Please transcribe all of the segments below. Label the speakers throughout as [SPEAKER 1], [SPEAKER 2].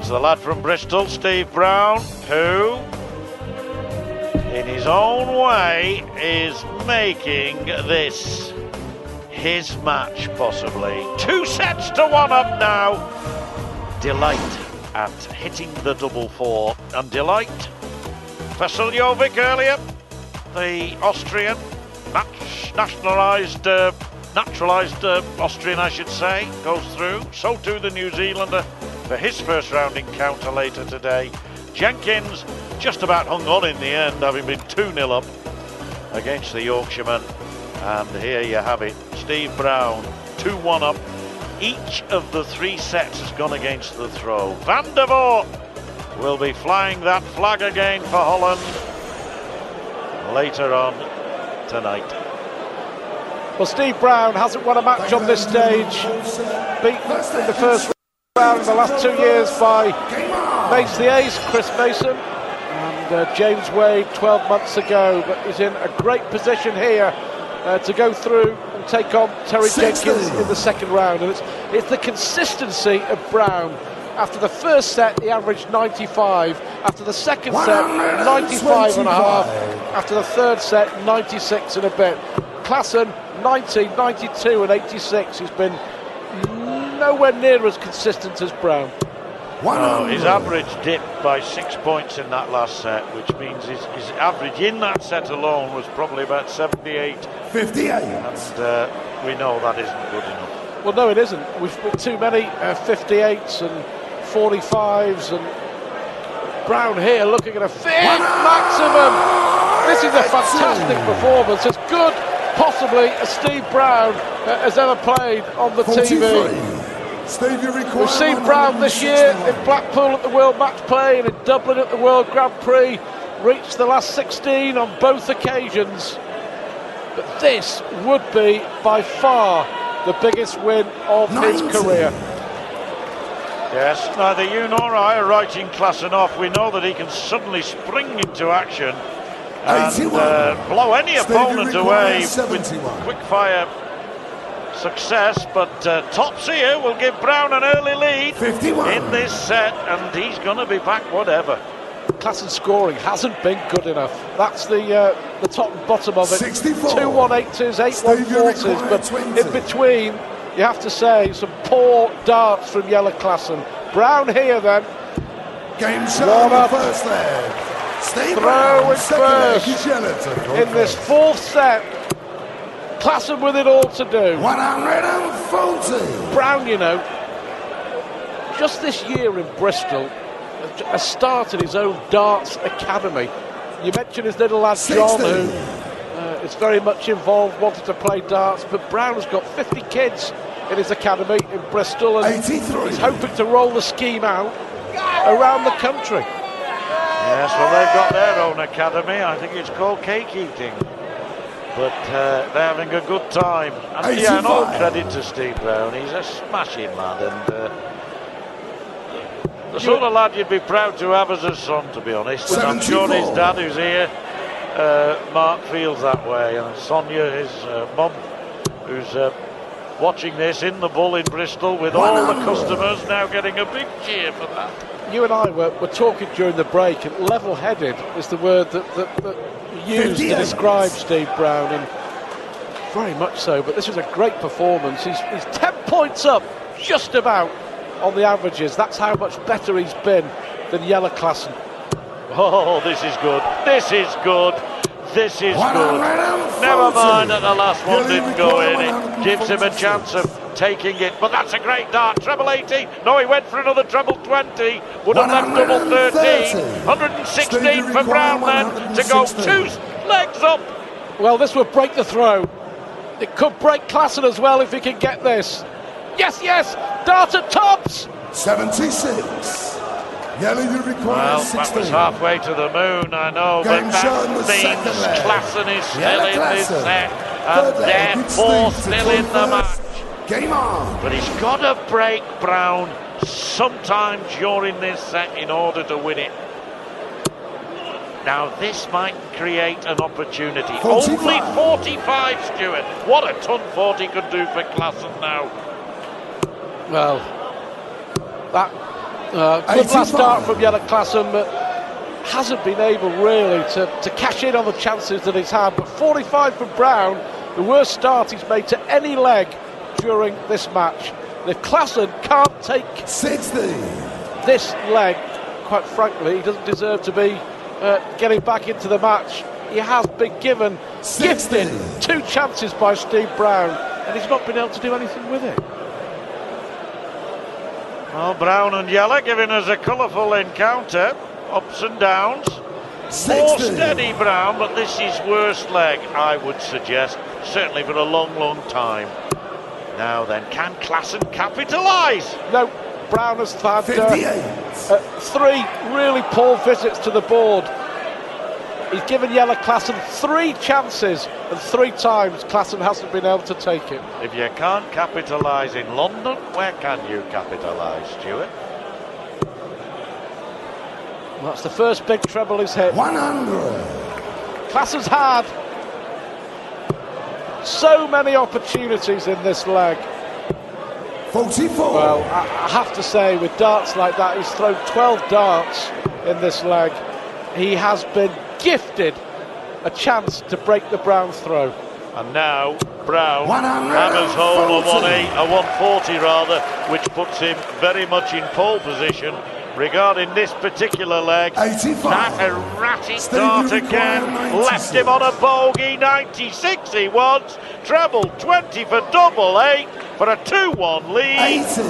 [SPEAKER 1] It's the lad from Bristol, Steve Brown, who, in his own way, is making this his match, possibly. 2 sets to 1 up now. Delight at hitting the double 4. And Delight, Vasiljovic earlier, the Austrian, naturalised Austrian, I should say, goes through. So too the New Zealander for his first round encounter later today. Jenkins just about hung on in the end, having been 2-0 up against the Yorkshireman. And here you have it, Steve Brown, 2-1 up. Each of the 3 sets has gone against the throw. Van der Voort will be flying that flag again for Holland later on tonight.
[SPEAKER 2] Well, Steve Brown hasn't won a match on this stage. Beaten in the first round in the last 2 years by Mace the Ace, Chris Mason, and James Wade 12 months ago. But he's in a great position here to go through and take on Terry Jenkins in the second round. And it's the consistency of Brown. After the first set, he averaged 95. After the second set, 95 and a half. After the third set, 96 and a bit. Klaasen, 90, 92 and 86. He's been nowhere near as consistent as Brown.
[SPEAKER 1] His average dipped by 6 points in that last set, which means his average in that set alone was probably about 78.
[SPEAKER 3] 58.
[SPEAKER 1] And we know that isn't good enough.
[SPEAKER 2] Well, no, it isn't. We've got too many 58s and 45s, and Brown here looking at a fifth maximum. This is a fantastic performance, as good possibly as Steve Brown has ever played on the
[SPEAKER 3] 43.
[SPEAKER 2] TV. We've seen Brown this year in Blackpool at the World Match Play and in Dublin at the World Grand Prix, reached the last 16 on both occasions. But this would be by far the biggest win of his career.
[SPEAKER 1] Yes, neither you nor I are writing Klaasen off. We know that he can suddenly spring into action and blow any opponent away with quick-fire success. But tops here will give Brown an early lead
[SPEAKER 3] 51.
[SPEAKER 1] In this set, and he's going to be back whatever.
[SPEAKER 2] Klaasen's scoring hasn't been good enough. That's the top and bottom of it.
[SPEAKER 3] 64.
[SPEAKER 2] 2-1-8-2s, 8-1-40s, but
[SPEAKER 3] 20.
[SPEAKER 2] in between, you have to say, some poor darts from Jelle Klaasen. Brown here then.
[SPEAKER 3] Game shot on the first leg.
[SPEAKER 2] Throw in first in this fourth set. Klaasen with it all to do.
[SPEAKER 3] 140.
[SPEAKER 2] Brown, you know, just this year in Bristol, has started his own darts academy. You mentioned his little lad John, who is very much involved, wanted to play darts, but Brown has got 50 kids in his academy in Bristol, and
[SPEAKER 3] 83.
[SPEAKER 2] he's hoping to roll the scheme out around the country.
[SPEAKER 1] Yes, well, they've got their own academy. I think it's called Cake Eating. But they're having a good time. And yeah, and all credit to Steve Brown. He's a smashing lad, and the sort of lad you'd be proud to have as a son, to be honest. And I'm sure his dad, who's here, Mark, feels that way. And Sonia, his mum, who's watching this in the Bull in Bristol with all the customers, now getting a big cheer for that.
[SPEAKER 2] You and I were talking during the break, and level-headed is the word that you used to describe Steve Brown, and very much so. But this was a great performance. He's 10 points up, just about, on the averages. That's how much better he's been than Jelle Klaasen.
[SPEAKER 1] Oh, this is good. This is good. This is good. Never mind that the last one didn't go in. It gives him a chance of taking it. But that's a great dart. Treble 80. No, he went for another treble 20. Would have left double 13. 116 for Brown then to go 2 legs up.
[SPEAKER 2] Well, this would break the throw. It could break Klaasen as well if he can get this. Yes, yes. Dart at tops.
[SPEAKER 3] 76. Yellow, you require 16.
[SPEAKER 1] That was halfway to the moon, I know, but that means Klaasen is still in this set, and therefore still in the match.
[SPEAKER 3] Game on.
[SPEAKER 1] But he's got to break Brown sometime during this set in order to win it. Now this might create an opportunity.
[SPEAKER 3] 45.
[SPEAKER 1] Only 45, Stuart. What a ton 40 could do for Klaasen now.
[SPEAKER 2] Well, that Good last start from Jelle Klaasen, but hasn't been able really to cash in on the chances that he's had. But 45 for Brown, the worst start he's made to any leg during this match. And if Klaasen can't take
[SPEAKER 3] 60
[SPEAKER 2] this leg, quite frankly, he doesn't deserve to be getting back into the match. He has been gifted 2 chances by Steve Brown, and he's not been able to do anything with it.
[SPEAKER 1] Well, Brown and Jelle giving us a colourful encounter, ups and downs.
[SPEAKER 3] 60.
[SPEAKER 1] More steady Brown, but this is worst leg, I would suggest, certainly for a long, long time. Now then, can Klaasen capitalise?
[SPEAKER 2] No, Brown has had 3 really poor visits to the board. He's given Jelle Klaasen 3 chances, and 3 times Klaasen hasn't been able to take it.
[SPEAKER 1] If you can't capitalise in London, where can you capitalise, Stuart?
[SPEAKER 2] Well, that's the first big treble he's hit.
[SPEAKER 3] 100.
[SPEAKER 2] Klaasen's had so many opportunities in this leg.
[SPEAKER 3] 44.
[SPEAKER 2] Well, I have to say, with darts like that, he's thrown 12 darts in this leg. He has been gifted a chance to break the Brown throw.
[SPEAKER 1] And now Brown hammers home a 140 rather, which puts him very much in pole position regarding this particular leg.
[SPEAKER 3] 85.
[SPEAKER 1] That erratic dart again left him on a bogey. 96 he wants, treble 20 for double 8 for a 2-1 lead.
[SPEAKER 3] 80.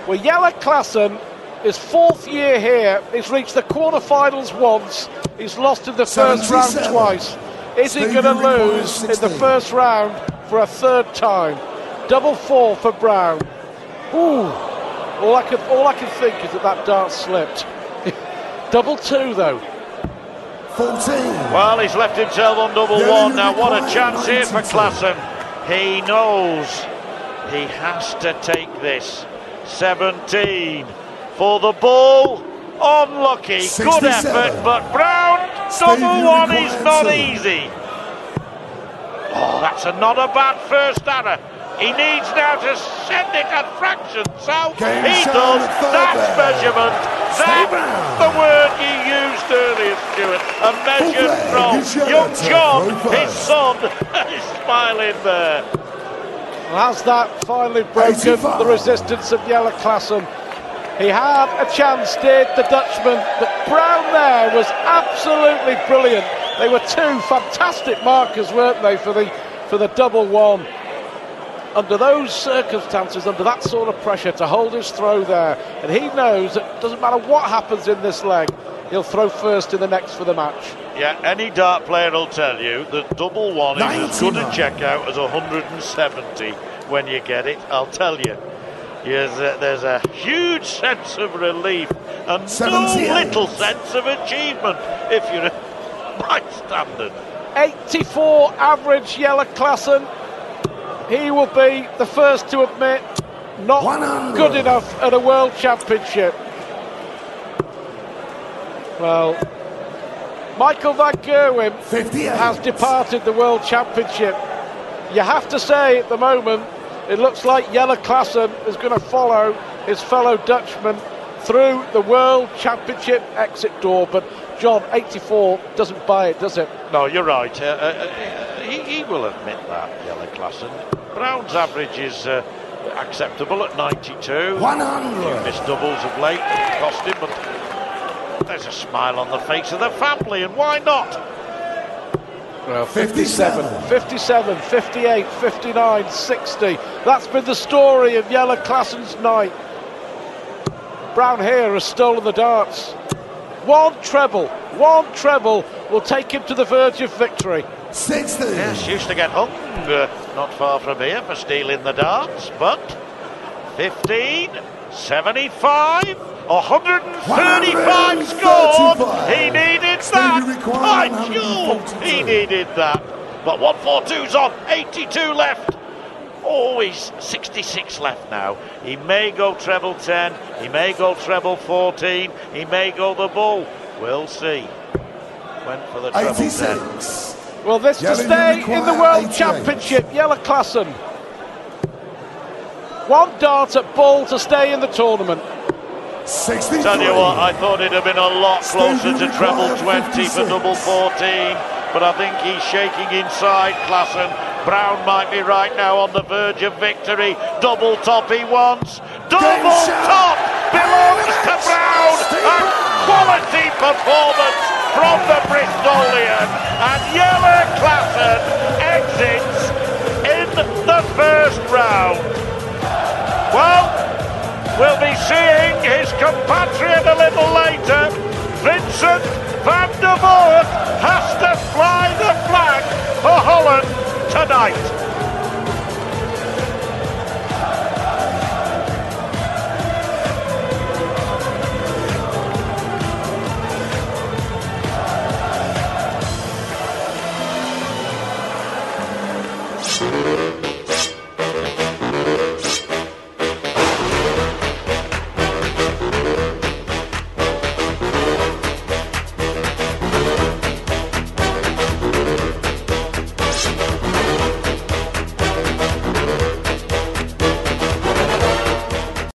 [SPEAKER 2] Well, Jelle Klaasen, his 4th year here, he's reached the quarterfinals once, he's lost in the first round
[SPEAKER 3] 77.
[SPEAKER 2] twice. Is he going to lose in the first round for a 3rd time? Double 4 for Brown. Ooh, all I can think is that dart slipped. Double 2 though.
[SPEAKER 3] 14.
[SPEAKER 1] Well, he's left himself on double 1 now. What a chance here for Klaasen. He knows he has to take this. 17 for the ball. Unlucky,
[SPEAKER 3] 67.
[SPEAKER 1] good effort, but Brown, double 1 is not easy. Oh, that's not a bad first error. He needs now to send it a fraction south. He does. That's measurement. That's the word you used earlier, Stuart. A measured throw. Young John, his son, is smiling there.
[SPEAKER 2] Well, has that finally broken
[SPEAKER 3] 85.
[SPEAKER 2] the resistance of Jelle Klaasen? He had a chance, did the Dutchman, but Brown there was absolutely brilliant. They were 2 fantastic markers, weren't they, for the double 1. Under those circumstances, under that sort of pressure, to hold his throw there, and he knows that it doesn't matter what happens in this leg, he'll throw first in the next for the match.
[SPEAKER 1] Yeah, any dart player will tell you that double 1 is as good a checkout as 170 when you get it, I'll tell you. Yes, there's a huge sense of relief and
[SPEAKER 3] 78.
[SPEAKER 1] no little sense of achievement if you're a bystander.
[SPEAKER 2] 84 average Jelle Klaasen. He will be the first to admit not
[SPEAKER 3] 100.
[SPEAKER 2] good enough at a World Championship. Well, Michael van Gerwen
[SPEAKER 3] 58.
[SPEAKER 2] has departed the World Championship. You have to say at the moment, it looks like Jelle Klaasen is going to follow his fellow Dutchman through the World Championship exit door. But John, 84 doesn't buy it, does it?
[SPEAKER 1] No, you're right. He will admit that, Jelle Klaasen. Brown's average is acceptable at 92.
[SPEAKER 3] 100.
[SPEAKER 1] Missed doubles of late, cost him, but there's a smile on the face of the family, and why not?
[SPEAKER 2] Well, 57, 57, 58, 59, 60. That's been the story of Jelle Klaasen's night. Brown here has stolen the darts. One treble will take him to the verge of victory.
[SPEAKER 3] 60.
[SPEAKER 1] Yes, used to get hung not far from here for stealing the darts, but 15, 75, 135 scored. He needed that. By Jove, he needed that. But 142's on, 82 left. Oh, he's 66 left now. He may go treble 10, he may go treble 14, he may go the bull. We'll see. Went for the treble
[SPEAKER 3] 86.
[SPEAKER 2] 10. Well, this to stay in the World Championship, Jelle Klaasen. One dart at bull to stay in the tournament.
[SPEAKER 3] 63.
[SPEAKER 1] Tell you what, I thought it'd have been a lot closer to treble 20 for double 14, but I think he's shaking inside, Klaasen. Brown might be right now on the verge of victory. Double top he wants. Double top belongs to Brown. And quality performance from the Bristolian. And Jelle Klaasen exits in the first round. Well, we'll be seeing his compatriot a little later. Vincent van der Voort has to fly the flag for Holland tonight.